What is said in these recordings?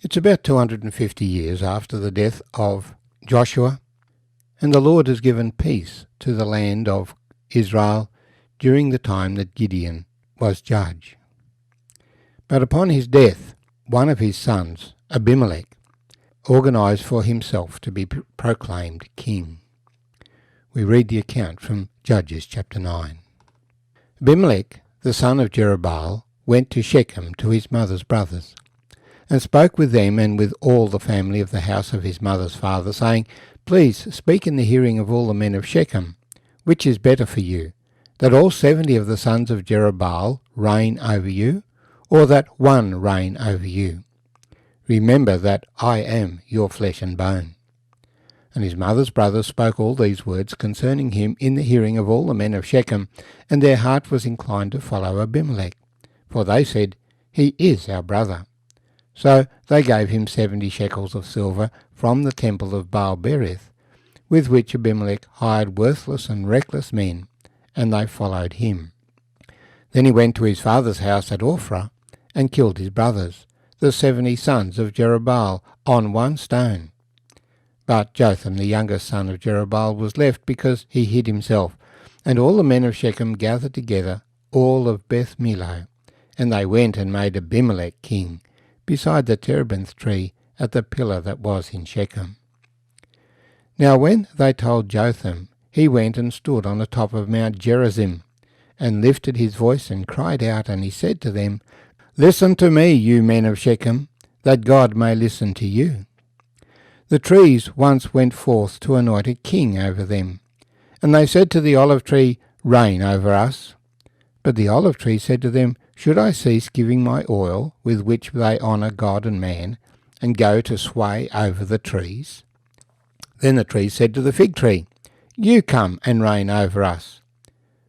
It's about 250 years after the death of Joshua, and the Lord has given peace to the land of Israel during the time that Gideon was judge. But upon his death, one of his sons, Abimelech, organised for himself to be proclaimed king. We read the account from Judges chapter 9. Abimelech, the son of Jerubbaal, went to Shechem to his mother's brothers, and spoke with them and with all the family of the house of his mother's father, saying, Please speak in the hearing of all the men of Shechem, which is better for you, that all 70 of the sons of Jerubbaal reign over you, or that one reign over you. Remember that I am your flesh and bone. And his mother's brothers spoke all these words concerning him in the hearing of all the men of Shechem, and their heart was inclined to follow Abimelech, for they said, He is our brother. So they gave him 70 shekels of silver from the temple of Baal-berith, with which Abimelech hired worthless and reckless men, and they followed him. Then he went to his father's house at Ophrah, and killed his brothers, the 70 sons of Jerubbaal, on one stone. But Jotham, the youngest son of Jerubbaal, was left because he hid himself, and all the men of Shechem gathered together, all of Beth Millo, and they went and made Abimelech king, beside the terebinth tree at the pillar that was in Shechem. Now when they told Jotham, he went and stood on the top of Mount Gerizim, and lifted his voice and cried out, and he said to them, Listen to me, you men of Shechem, that God may listen to you. The trees once went forth to anoint a king over them, and they said to the olive tree, Reign over us. But the olive tree said to them, Should I cease giving my oil, with which they honour God and man, and go to sway over the trees? Then the tree said to the fig tree, You come and reign over us.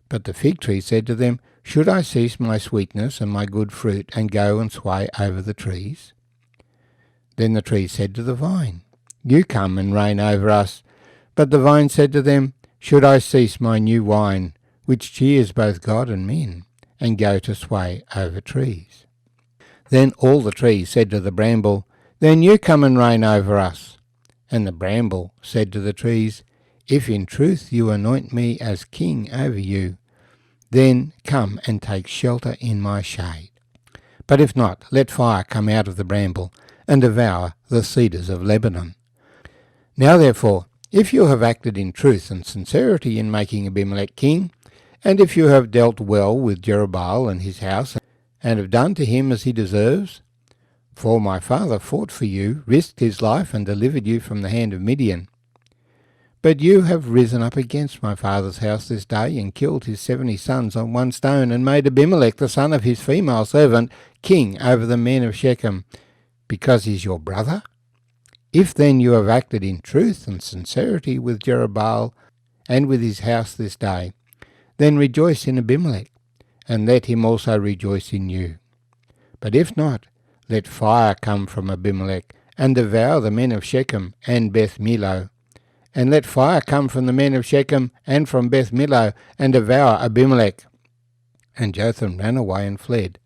But the fig tree said to them, Should I cease my sweetness and my good fruit, and go and sway over the trees? Then the tree said to the vine, You come and reign over us. But the vine said to them, Should I cease my new wine, which cheers both God and men, and go to sway over trees? Then all the trees said to the bramble, Then you come and reign over us. And the bramble said to the trees, If in truth you anoint me as king over you, then come and take shelter in my shade. But if not, let fire come out of the bramble, and devour the cedars of Lebanon. Now therefore, if you have acted in truth and sincerity in making Abimelech king, and if you have dealt well with Jerubbaal and his house, and have done to him as he deserves, for my father fought for you, risked his life, and delivered you from the hand of Midian. But you have risen up against my father's house this day, and killed his 70 sons on one stone, and made Abimelech, the son of his female servant, king over the men of Shechem, because he is your brother? If then you have acted in truth and sincerity with Jerubbaal and with his house this day, then rejoice in Abimelech, and let him also rejoice in you. But if not, let fire come from Abimelech, and devour the men of Shechem and Beth Millo. And let fire come from the men of Shechem and from Beth Millo, and devour Abimelech. And Jotham ran away and fled,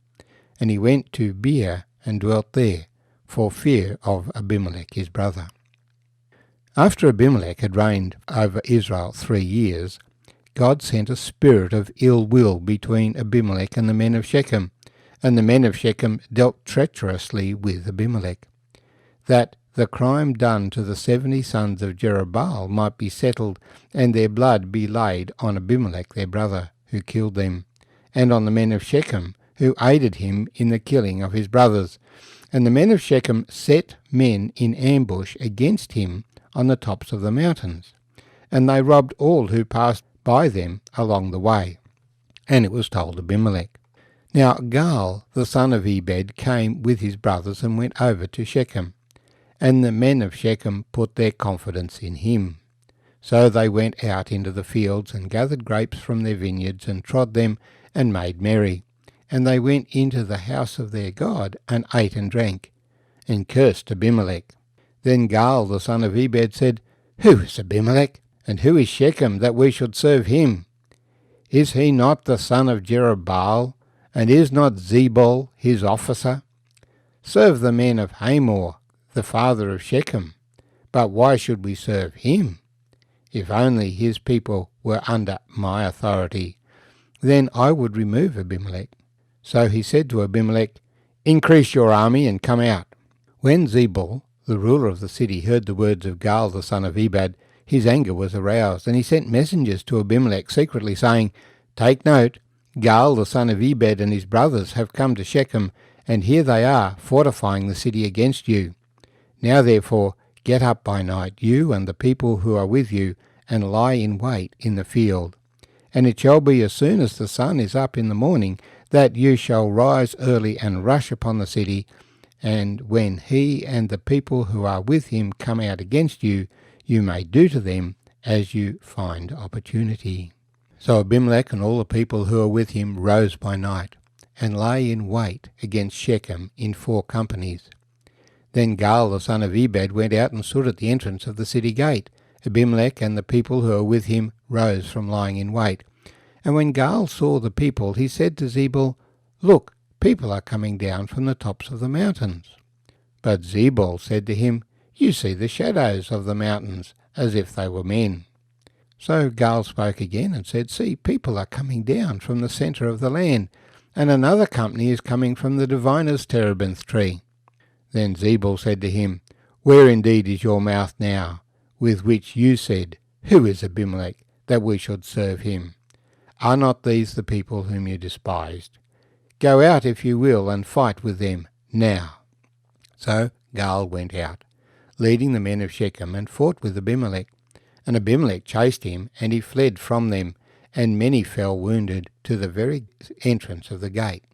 and he went to Beer and dwelt there, for fear of Abimelech his brother. After Abimelech had reigned over Israel 3 years, God sent a spirit of ill will between Abimelech and the men of Shechem, and the men of Shechem dealt treacherously with Abimelech, that the crime done to the 70 sons of Jerubbaal might be settled, and their blood be laid on Abimelech their brother, who killed them, and on the men of Shechem, who aided him in the killing of his brothers. And the men of Shechem set men in ambush against him on the tops of the mountains, and they robbed all who passed by them along the way. And it was told Abimelech. Now Gaal, the son of Ebed, came with his brothers and went over to Shechem, and the men of Shechem put their confidence in him. So they went out into the fields, and gathered grapes from their vineyards, and trod them, and made merry. And they went into the house of their God, and ate and drank, and cursed Abimelech. Then Gaal the son of Ebed said, Who is Abimelech, and who is Shechem, that we should serve him? Is he not the son of Jerubbaal, and is not Zebul his officer? Serve the men of Hamor, the father of Shechem. But why should we serve him? If only his people were under my authority, then I would remove Abimelech." So he said to Abimelech, "Increase your army and come out." When Zebul, the ruler of the city, heard the words of Gaal the son of Ebed, his anger was aroused, and he sent messengers to Abimelech secretly, saying, "Take note, Gaal the son of Ebed and his brothers have come to Shechem, and here they are, fortifying the city against you. Now therefore get up by night, you and the people who are with you, and lie in wait in the field. And it shall be as soon as the sun is up in the morning, that you shall rise early and rush upon the city, and when he and the people who are with him come out against you, you may do to them as you find opportunity." So Abimelech and all the people who were with him rose by night, and lay in wait against Shechem in 4 companies. Then Gaal the son of Ebed went out and stood at the entrance of the city gate. Abimelech and the people who were with him rose from lying in wait. And when Gaal saw the people, he said to Zebul, "Look, people are coming down from the tops of the mountains." But Zebul said to him, "You see the shadows of the mountains, as if they were men." So Gaal spoke again and said, "See, people are coming down from the centre of the land, and another company is coming from the diviner's terebinth tree." Then Zebul said to him, "Where indeed is your mouth now, with which you said, 'Who is Abimelech, that we should serve him?' Are not these the people whom you despised? Go out, if you will, and fight with them now." So Gaal went out, leading the men of Shechem, and fought with Abimelech. And Abimelech chased him, and he fled from them, and many fell wounded to the very entrance of the gate.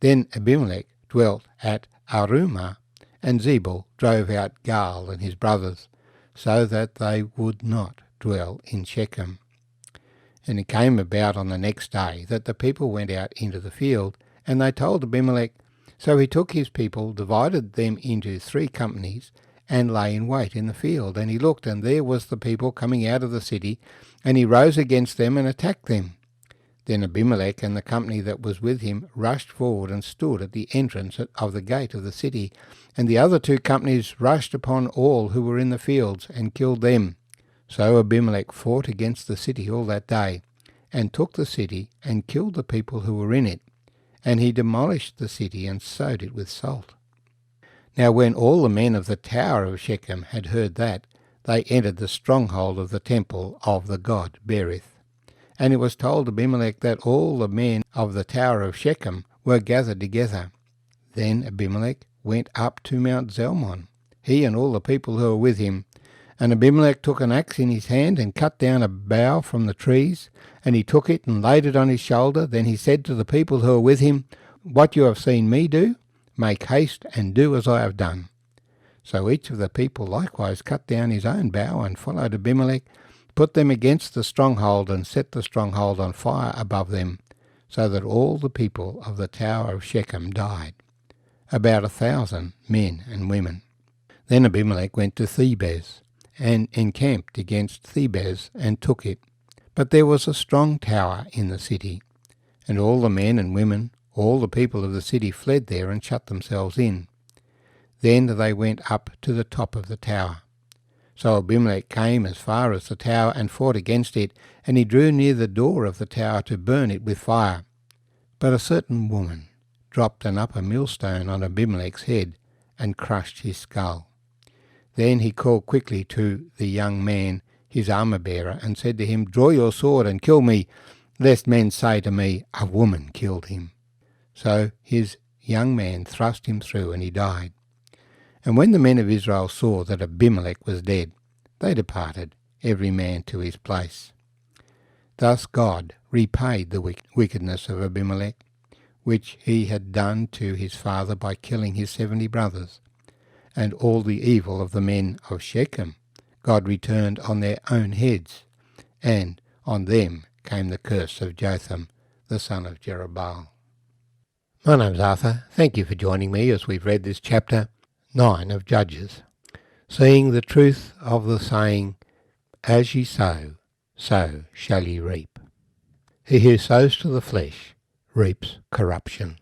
Then Abimelech dwelt at Arumah, and Zebul drove out Gaal and his brothers, so that they would not dwell in Shechem. And it came about on the next day that the people went out into the field, and they told Abimelech. So he took his people, divided them into 3 companies, and lay in wait in the field. And he looked, and there was the people coming out of the city, and he rose against them and attacked them. Then Abimelech and the company that was with him rushed forward and stood at the entrance of the gate of the city, and the other 2 companies rushed upon all who were in the fields and killed them. So Abimelech fought against the city all that day, and took the city and killed the people who were in it, and he demolished the city and sowed it with salt. Now when all the men of the tower of Shechem had heard that, they entered the stronghold of the temple of the god Berith. And it was told Abimelech that all the men of the tower of Shechem were gathered together. Then Abimelech went up to Mount Zelmon, he and all the people who were with him. And Abimelech took an axe in his hand and cut down a bough from the trees, and he took it and laid it on his shoulder. Then he said to the people who were with him, "What you have seen me do, make haste and do as I have done." So each of the people likewise cut down his own bough and followed Abimelech, put them against the stronghold, and set the stronghold on fire above them, so that all the people of the tower of Shechem died, about 1,000 men and women. Then Abimelech went to Thebez, and encamped against Thebez, and took it. But there was a strong tower in the city, and all the men and women, all the people of the city fled there and shut themselves in. Then they went up to the top of the tower. So Abimelech came as far as the tower and fought against it, and he drew near the door of the tower to burn it with fire. But a certain woman dropped an upper millstone on Abimelech's head and crushed his skull. Then he called quickly to the young man, his armour-bearer, and said to him, "Draw your sword and kill me, lest men say to me, 'A woman killed him.'" So his young man thrust him through, and he died. And when the men of Israel saw that Abimelech was dead, they departed, every man to his place. Thus God repaid the wickedness of Abimelech, which he had done to his father by killing his 70 brothers, and all the evil of the men of Shechem God returned on their own heads, and on them came the curse of Jotham, the son of Jerubbaal. My name's Arthur. Thank you for joining me as we've read this chapter 9 of Judges, seeing the truth of the saying, "As ye sow, so shall ye reap." He who sows to the flesh reaps corruption.